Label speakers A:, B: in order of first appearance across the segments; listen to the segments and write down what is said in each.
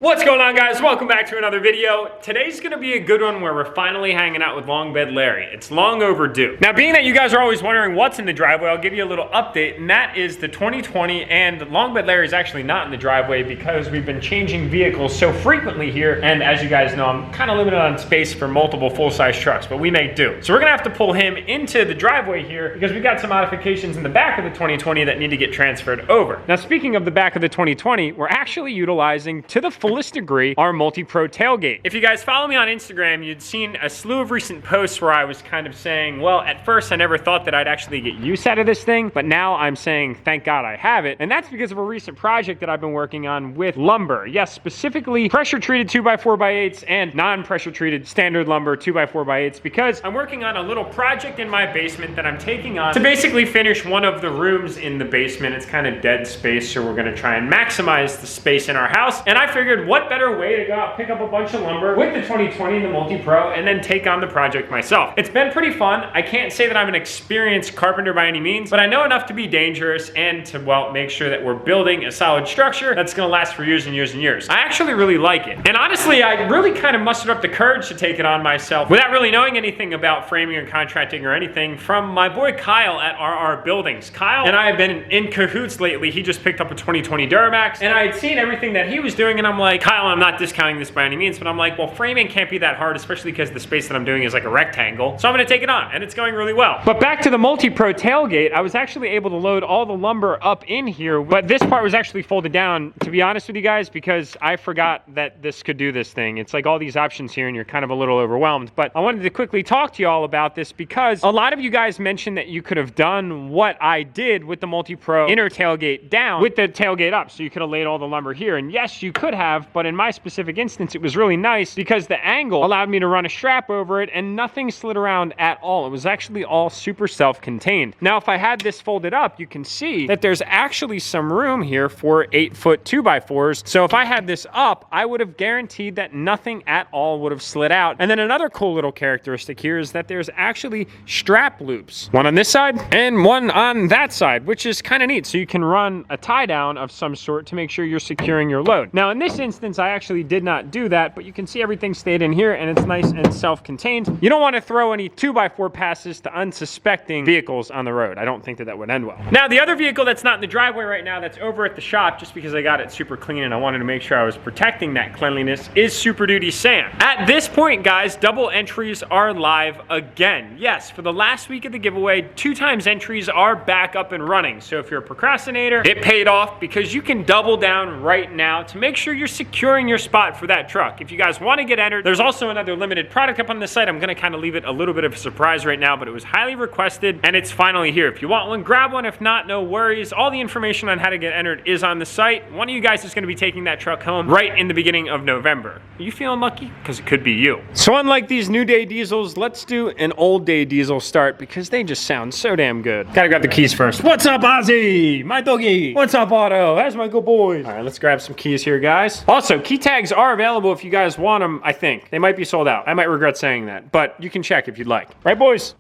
A: What's going on, guys? Welcome back to another video. Today's gonna be a good one where we're finally hanging out with Long Bed Larry. It's long overdue. Now, being that you guys are always wondering what's in the driveway, I'll give you a little update, and that is the 2020, and Long Bed Larry is actually not in the driveway because we've been changing vehicles so frequently here, and as you guys know, I'm kind of limited on space for multiple full-size trucks, but we make do. So we're gonna have to pull him into the driveway here because we've got some modifications in the back of the 2020 that need to get transferred over. Now, speaking of the back of the 2020, we're actually utilizing, to the fullest degree, our multi-pro tailgate. If you guys follow me on Instagram, you'd seen a slew of recent posts where I was kind of saying, well, at first I never thought that I'd actually get use out of this thing, but now I'm saying, thank God I have it. And that's because of a recent project that I've been working on with lumber. Yes, specifically pressure-treated 2x4x8s and non-pressure treated standard lumber 2x4x8s, because I'm working on a little project in my basement that I'm taking on to basically finish one of the rooms in the basement. It's kind of dead space, so we're gonna try and maximize the space in our house. And I figured, what better way to go out, pick up a bunch of lumber with the 2020 and the multi-pro, and then take on the project myself. It's been pretty fun. I can't say that I'm an experienced carpenter by any means, but I know enough to be dangerous and to, well, make sure that we're building a solid structure that's gonna last for years and years and years. I actually really like it. And honestly, I really kind of mustered up the courage to take it on myself without really knowing anything about framing or contracting or anything from my boy Kyle at RR Buildings. Kyle and I have been in cahoots lately. He just picked up a 2020 DURTYMAX, and I had seen everything that he was doing, and I'm like, Kyle, I'm not discounting this by any means, but I'm like, well, framing can't be that hard, especially because the space that I'm doing is like a rectangle. So I'm gonna take it on, and it's going really well. But back to the multi-pro tailgate, I was actually able to load all the lumber up in here, but this part was actually folded down, to be honest with you guys, because I forgot that this could do this thing. It's like all these options here, and you're kind of a little overwhelmed. But I wanted to quickly talk to you all about this because a lot of you guys mentioned that you could have done what I did with the multi-pro inner tailgate down with the tailgate up. So you could have laid all the lumber here, and yes, you could have, but in my specific instance, it was really nice because the angle allowed me to run a strap over it and nothing slid around at all. It was actually all super self-contained. Now, if I had this folded up, you can see that there's actually some room here for 8-foot 2x4s. So if I had this up, I would have guaranteed that nothing at all would have slid out. And then another cool little characteristic here is that there's actually strap loops, one on this side and one on that side, which is kind of neat. So you can run a tie down of some sort to make sure you're securing your load. Now, in this instance, I actually did not do that, but you can see everything stayed in here and it's nice and self-contained. You don't want to throw any 2x4 passes to unsuspecting vehicles on the road. I don't think that that would end well. Now, the other vehicle that's not in the driveway right now, that's over at the shop, just because I got it super clean and I wanted to make sure I was protecting that cleanliness, is Super Duty Sam. At this point, guys, double entries are live again. Yes, for the last week of the giveaway, 2x entries are back up and running. So if you're a procrastinator, it paid off because you can double down right now to make sure you're securing your spot for that truck. If you guys want to get entered, there's also another limited product up on the site. I'm going to kind of leave it a little bit of a surprise right now, but it was highly requested and it's finally here. If you want one, grab one. If not, no worries. All the information on how to get entered is on the site. One of you guys is going to be taking that truck home right in the beginning of November. Are you feeling lucky? Because it could be you. So unlike these new day diesels, let's do an old day diesel start because they just sound so damn good. Gotta grab the keys first. What's up, Ozzy? My doggy. What's up, Otto? That's my good boy. All right, let's grab some keys here, guys. Also, key tags are available if you guys want them, I think. They might be sold out. I might regret saying that, but you can check if you'd like. Right, boys?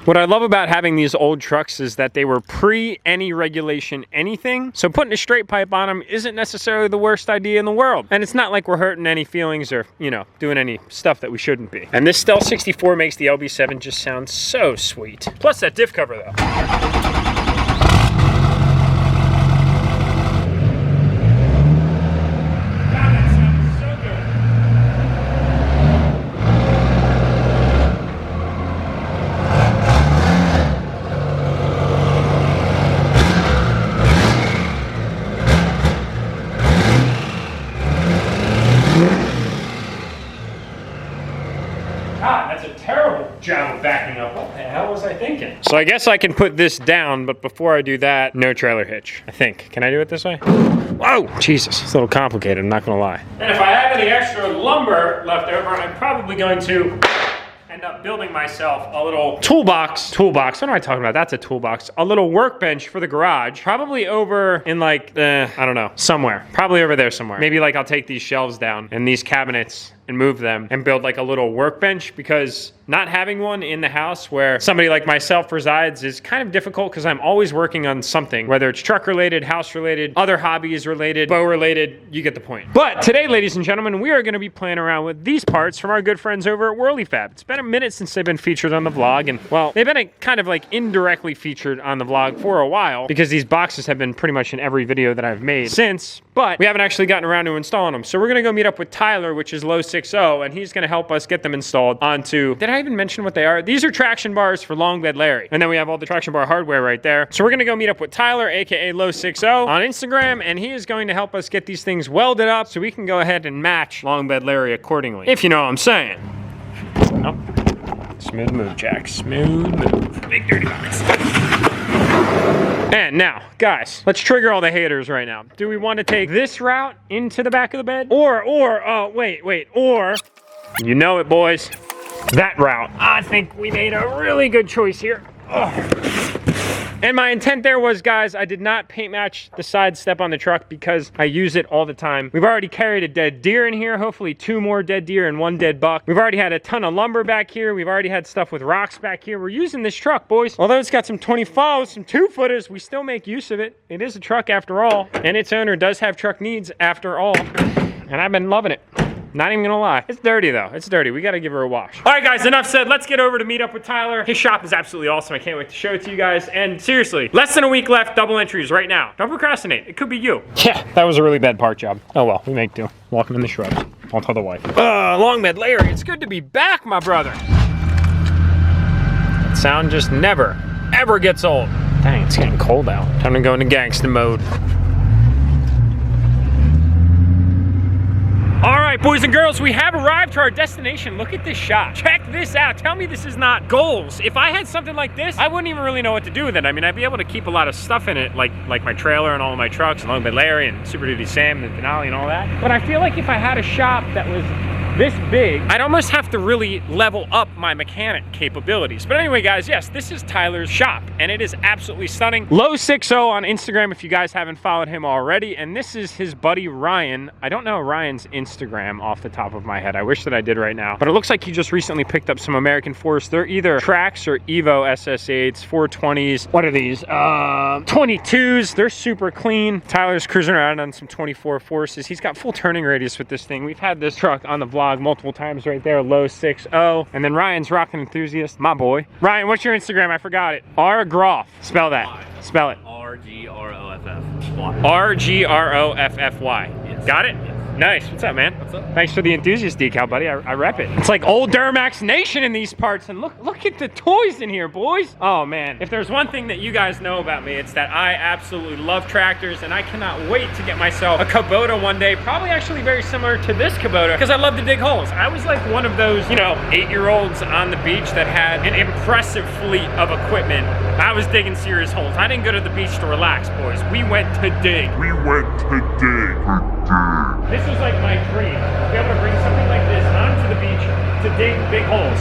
A: What I love about having these old trucks is that they were pre any regulation anything, so putting a straight pipe on them isn't necessarily the worst idea in the world. And it's not like we're hurting any feelings or, you know, doing any stuff that we shouldn't be. And this Stealth 64 makes the LB7 just sound so sweet. Plus that diff cover though. God, that's a terrible job of backing up. What the hell was I thinking? So I guess I can put this down, but before I do that, no trailer hitch, I think. Can I do it this way? Whoa, Jesus, it's a little complicated, I'm not gonna lie. And if I have any extra lumber left over, I'm probably going to end up building myself a little toolbox. What am I talking about? That's a toolbox. A little workbench for the garage. Probably over in like, I don't know, somewhere. Probably over there somewhere. Maybe like I'll take these shelves down and these cabinets and move them and build like a little workbench, because not having one in the house where somebody like myself resides is kind of difficult, because I'm always working on something, whether it's truck related, house related, other hobbies related, bow related, you get the point. But today, ladies and gentlemen, we are going to be playing around with these parts from our good friends over at Whirly Fab. It's been a minute since they've been featured on the vlog, and well, they've been kind of like indirectly featured on the vlog for a while, because these boxes have been pretty much in every video that I've made since, but we haven't actually gotten around to installing them. So we're going to go meet up with Tyler, which is Low 60, and he's going to help us get them installed onto, did I even mention what they are? These are traction bars for Long Bed Larry. And then we have all the traction bar hardware right there. So we're going to go meet up with Tyler, aka Low 60, on Instagram, and he is going to help us get these things welded up so we can go ahead and match Long Bed Larry accordingly, if you know what I'm saying. Oh. Smooth move, Jack. Smooth move. Big dirty box. And now, guys, let's trigger all the haters right now. Do we want to take this route into the back of the bed? Or, you know it, boys, that route. I think we made a really good choice here. And my intent there was, guys, I did not paint match the side step on the truck because I use it all the time. We've already carried a dead deer in here, hopefully 2 more dead deer and 1 dead buck. We've already had a ton of lumber back here. We've already had stuff with rocks back here. We're using this truck, boys. Although it's got some 25s, some 2-footers, we still make use of it. It is a truck after all, and its owner does have truck needs after all. And I've been loving it. Not even gonna lie. It's dirty though. It's dirty. We gotta give her a wash. All right, guys, enough said. Let's get over to meet up with Tyler. His shop is absolutely awesome. I can't wait to show it to you guys. And seriously, less than a week left, double entries right now. Don't procrastinate. It could be you. Yeah, that was a really bad part job. Oh well, we make do. Walking in the shrubs. I'll tell the wife. Long Bed Larry, it's good to be back, my brother. That sound just never, ever gets old. Dang, it's getting cold out. Time to go into gangsta mode. All right, boys and girls, we have arrived to our destination. Look at this shot. Check this out. Tell me this is not goals. If I had something like this, I wouldn't even really know what to do with it. I mean, I'd be able to keep a lot of stuff in it, like my trailer and all of my trucks, and Long Bed Larry and Super Duty Sam and Denali and all that. But I feel like if I had a shop that was this big, I'd almost have to really level up my mechanic capabilities. But anyway, guys, yes, this is Tyler's shop, and it is absolutely stunning. Low 60 on Instagram if you guys haven't followed him already, and this is his buddy Ryan. I don't know Ryan's Instagram off the top of my head. I wish that I did right now, but it looks like he just recently picked up some American Force. They're either Trax or Evo SS8s, 420s. What are these? 22s. They're super clean. Tyler's cruising around on some 24 Forces. He's got full turning radius with this thing. We've had this truck on the vlog multiple times right there. Low 60. And then Ryan's Rockin' Enthusiast, my boy. Ryan, what's your Instagram? I forgot it. R Groff. Spell that. Spell it. R-G-R-O-F-F-Y. R-G-R-O-F-F-Y. Yes. Got it? Yes. Nice. What's up, man? What's up? Thanks for the enthusiast decal, buddy. I rep it. It's like old DURTYMAX Nation in these parts, and look at the toys in here, boys. Oh man, if there's one thing that you guys know about me, it's that I absolutely love tractors, and I cannot wait to get myself a Kubota one day, probably actually very similar to this Kubota, because I love to dig holes. I was like one of those, you know, 8-year-olds on the beach that had an impressive fleet of equipment. I was digging serious holes. I didn't go to the beach to relax, boys. We went to dig. This was like my dream, to be able to bring something like this onto the beach to dig big holes.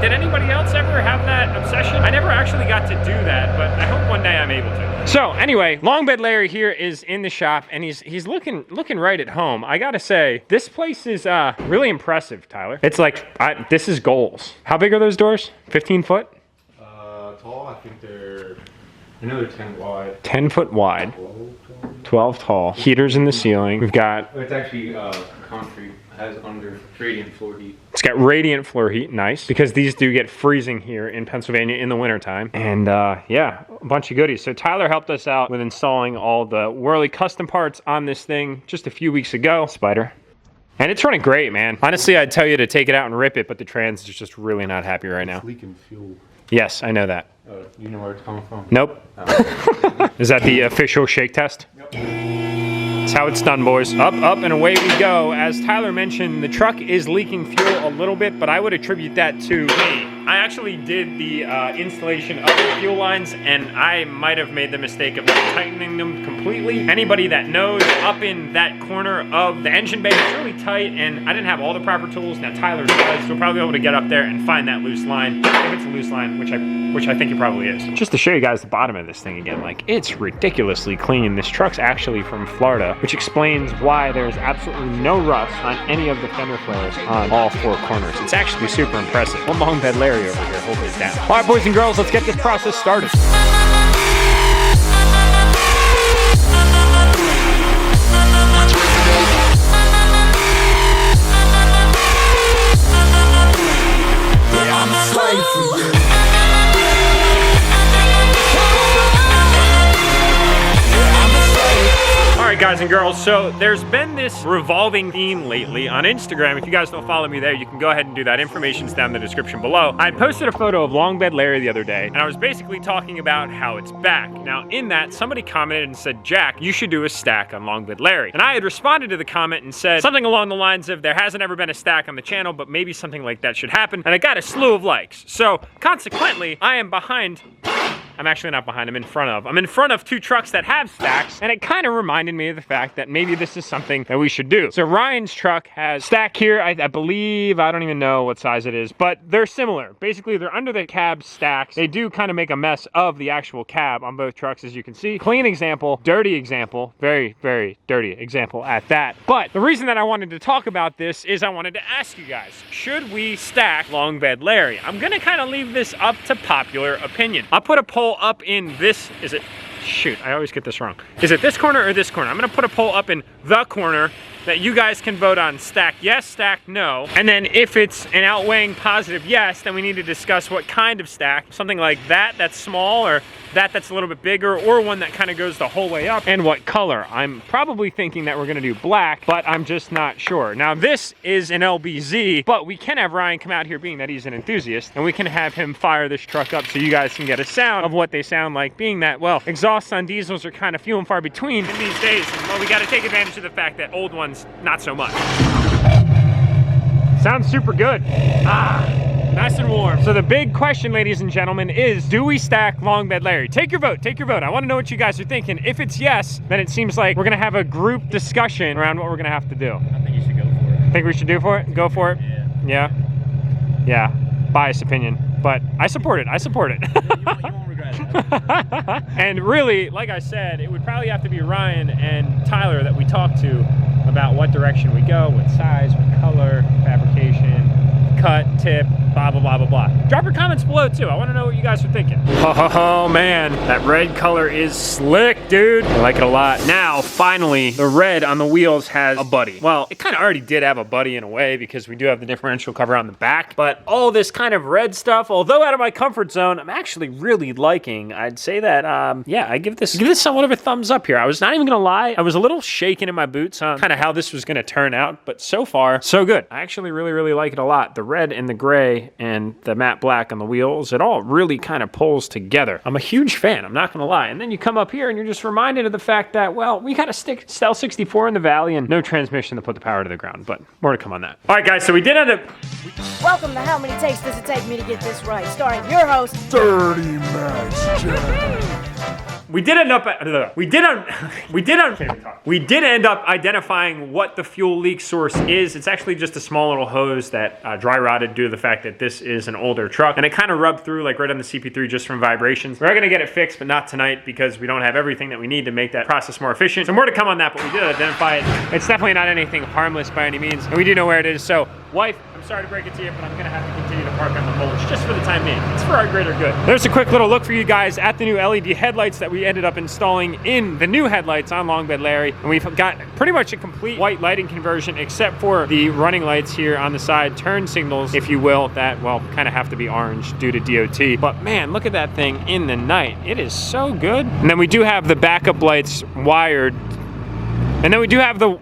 A: Did anybody else ever have that obsession? I never actually got to do that, but I hope one day I'm able to. So anyway, Long Bed Larry here is in the shop, and he's looking right at home. I gotta say, this place is really impressive, Tyler. It's like, this is goals. How big are those doors? 15 foot?
B: Tall, I think I know they're 10 wide.
A: 10 foot wide. 12 tall. Heaters in the ceiling. We've got...
B: It's actually concrete. It has under radiant floor heat.
A: It's got radiant floor heat. Nice. Because these do get freezing here in Pennsylvania in the wintertime. And yeah, a bunch of goodies. So Tyler helped us out with installing all the Whirly custom parts on this thing just a few weeks ago. Spider. And it's running great, man. Honestly, I'd tell you to take it out and rip it, but the trans is just really not happy right now.
B: It's leaking fuel.
A: Yes, I know that.
B: You know where it's coming from?
A: Nope. Oh. Is that the official shake test?
B: Yep.
A: That's how it's done, boys. Up, and away we go. As Tyler mentioned, the truck is leaking fuel a little bit, but I would attribute that to me. I actually did the installation of the fuel lines, and I might have made the mistake of not tightening them completely completely. Anybody that knows, up in that corner of the engine bay, it's really tight, and I didn't have all the proper tools. Now Tyler does, so we'll probably be able to get up there and find that loose line, if it's a loose line, which I think it probably is. Just to show you guys the bottom of this thing again, like, it's ridiculously clean. This truck's actually from Florida, which explains why there's absolutely no rust on any of the fender flares on all 4 corners. It's actually super impressive. One long bed Larry over here holding it down. All right, boys and girls, let's get this process started. Alright guys and girls, so there's been this revolving theme lately on Instagram. If you guys don't follow me there, you can go ahead and do that. Information's down in the description below. I posted a photo of Long Bed Larry the other day, and I was basically talking about how it's back. Now in that, somebody commented and said, Jack, you should do a stack on Long Bed Larry. And I had responded to the comment and said something along the lines of, there hasn't ever been a stack on the channel, but maybe something like that should happen. And I got a slew of likes. So consequently, I am behind, I'm actually not behind, I'm in front of 2 trucks that have stacks, and it kind of reminded me of the fact that maybe this is something that we should do. So Ryan's truck has stack here, I believe, I don't even know what size it is, but they're similar. Basically, they're under the cab stacks. They do kind of make a mess of the actual cab on both trucks, as you can see. Clean example, dirty example, very, very dirty example at that. But the reason that I wanted to talk about this is I wanted to ask you guys, should we stack Long Bed Larry? I'm gonna kind of leave this up to popular opinion. I'll put a poll up in this, shoot, I always get this wrong. Is it this corner or this corner? I'm gonna put a poll up in the corner that you guys can vote on. Stack yes, stack no. And then if it's an outweighing positive yes, then we need to discuss what kind of stack. Something like that, that's small, or that's a little bit bigger, or one that kind of goes the whole way up, and what color. I'm probably thinking that we're gonna do black, but I'm just not sure. Now this is an LBZ, but we can have Ryan come out here, being that he's an enthusiast, and we can have him fire this truck up so you guys can get a sound of what they sound like, being that, well, exhausts on diesels are kind of few and far between in these days, and well, we gotta take advantage of the fact that old ones, not so much. Sounds super good. Nice and warm. So the big question, ladies and gentlemen, is do we stack Long Bed Larry? Take your vote, take your vote. I wanna know what you guys are thinking. If it's yes, then it seems like we're gonna have a group discussion around what we're gonna have to do.
B: I think you should go for it.
A: Think we should do for it? Go for it?
B: Yeah.
A: Yeah? Biased opinion, but I support it, I support it.
B: You won't regret it.
A: And really, like I said, it would probably have to be Ryan and Tyler that we talk to about what direction we go, what size, what color, fabrication, cut, tip, blah, blah, blah, blah, blah. Drop your comments below too. I want to know what you guys are thinking. Oh man, that red color is slick, dude. I like it a lot. Now, finally, the red on the wheels has a buddy. Well, it kind of already did have a buddy in a way because we do have the differential cover on the back, but all this kind of red stuff, although out of my comfort zone, I'm actually really liking. I'd say that, yeah, I give this somewhat of a thumbs up here. I was not even gonna lie. I was a little shaken in my boots on kind of how this was gonna turn out, but so far, so good. I actually really, really like it a lot. The red and the gray and the matte black on the wheels, it all really kind of pulls together. I'm a huge fan, I'm not gonna lie. And then you come up here and you're just reminded of the fact that, well, we got a Stell 64 in the valley and no transmission to put the power to the ground, but more to come on that. All right, guys, so we did end up...
C: Welcome to How Many Takes Does It Take Me to Get This Right? Starring your host,
D: DURTYMAX Jack.
A: We did end up identifying what the fuel leak source is. It's actually just a small little hose that dry rotted due to the fact that this is an older truck, and it kind of rubbed through like right on the CP3 just from vibrations. We're gonna get it fixed, but not tonight because we don't have everything that we need to make that process more efficient. So more to come on that, but we did identify it. It's definitely not anything harmless by any means, and we do know where it is. So, wife, I'm sorry to break it to you, but I'm gonna have to continue to park on the mulch just for the time being. It's for our greater good. There's a quick little look for you guys at the new LED headlights that we ended up installing in the new headlights on Long Bed Larry, and we've got pretty much a complete white lighting conversion except for the running lights here on the side, turn signals, if you will, that, well, kind of have to be orange due to DOT. But man, look at that thing in the night. It is so good. And then we do have the backup lights wired, and then we do have the...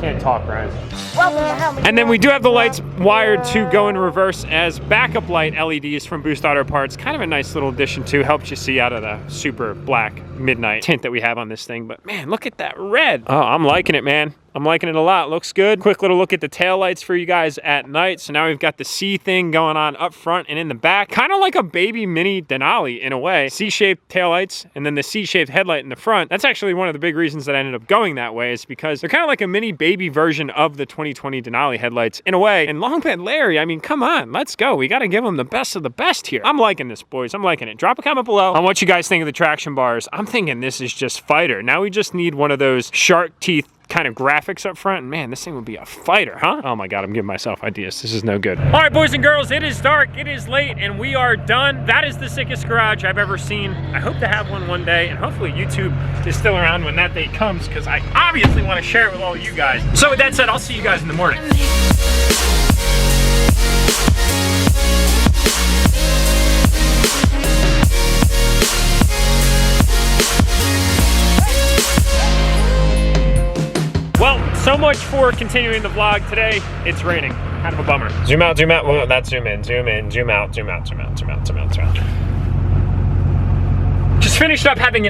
A: Can't talk, Ryan.
C: welcome to How Many...
A: And then we do have the lights wired to go in reverse as backup light LEDs from Boost Auto Parts. Kind of a nice little addition too. Helps you see out of the super black midnight tint that we have on this thing. But man, look at that red. Oh, I'm liking it, man. I'm liking it a lot. Looks good. Quick little look at the taillights for you guys at night. So now we've got the C thing going on up front and in the back. Kind of like a baby mini Denali in a way. C-shaped taillights and then the C-shaped headlight in the front. That's actually one of the big reasons that I ended up going that way, is because they're kind of like a mini baby version of the 2020 Denali headlights in a way. And Long Bed Larry, I mean, come on, let's go. We got to give them the best of the best here. I'm liking this, boys. I'm liking it. Drop a comment below on what you guys think of the traction bars. I'm thinking this is just fighter. Now we just need one of those shark teeth kind of graphics up front, and man, this thing would be a fighter, huh? Oh my God, I'm giving myself ideas. This is no good. All right, boys and girls, it is dark, it is late, and we are done. That is the sickest garage I've ever seen. I hope to have one day, and hopefully YouTube is still around when that day comes, because I obviously want to share it with all of you guys. So with that said, I'll see you guys in the morning. Well, so much for continuing the vlog today. It's raining. Kind of a bummer. Zoom out, zoom out. Well, that's zoom in, zoom in, zoom out, zoom out, zoom out, zoom out, zoom out, zoom out. Just finished up having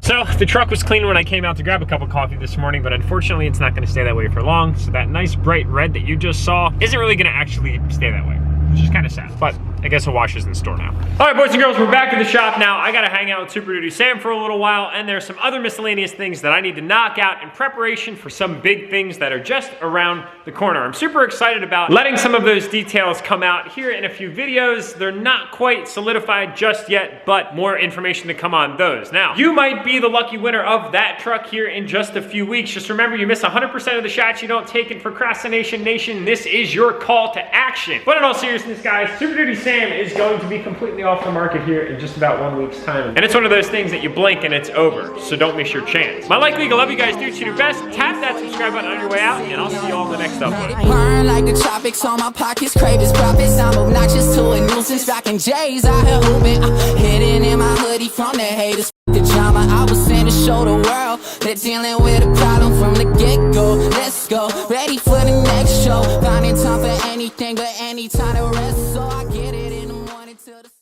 A: so the truck was clean when I came out to grab a cup of coffee this morning, but unfortunately it's not gonna stay that way for long. So that nice bright red that you just saw isn't really gonna actually stay that way, which is kind of sad, but I guess a wash is in store now. All right, boys and girls, we're back at the shop now. I gotta hang out with Super Duty Sam for a little while, and there's some other miscellaneous things that I need to knock out in preparation for some big things that are just around the corner. I'm super excited about letting some of those details come out here in a few videos. They're not quite solidified just yet, but more information to come on those. Now, you might be the lucky winner of that truck here in just a few weeks. Just remember, you miss 100% of the shots you don't take in Procrastination Nation. This is your call to action. But in all seriousness, guys, Super Duty Sam is going to be completely off the market here in just about 1 week's time. And it's one of those things that you blink and it's over, so don't miss your chance. My Like League, I love you guys, do what you do best. Tap that subscribe button on your way out, and I'll see you all in the next upload.
E: Burn like the tropics on my pockets, crave his profits. I'm obnoxious to a nuisance, rocking J's out here hooping. Hidden in my hoodie from the haters. The drama I was sent to show the world they're dealing with a problem from the get-go. Let's go, ready for the next show. Finding time for anything but any time to rest. So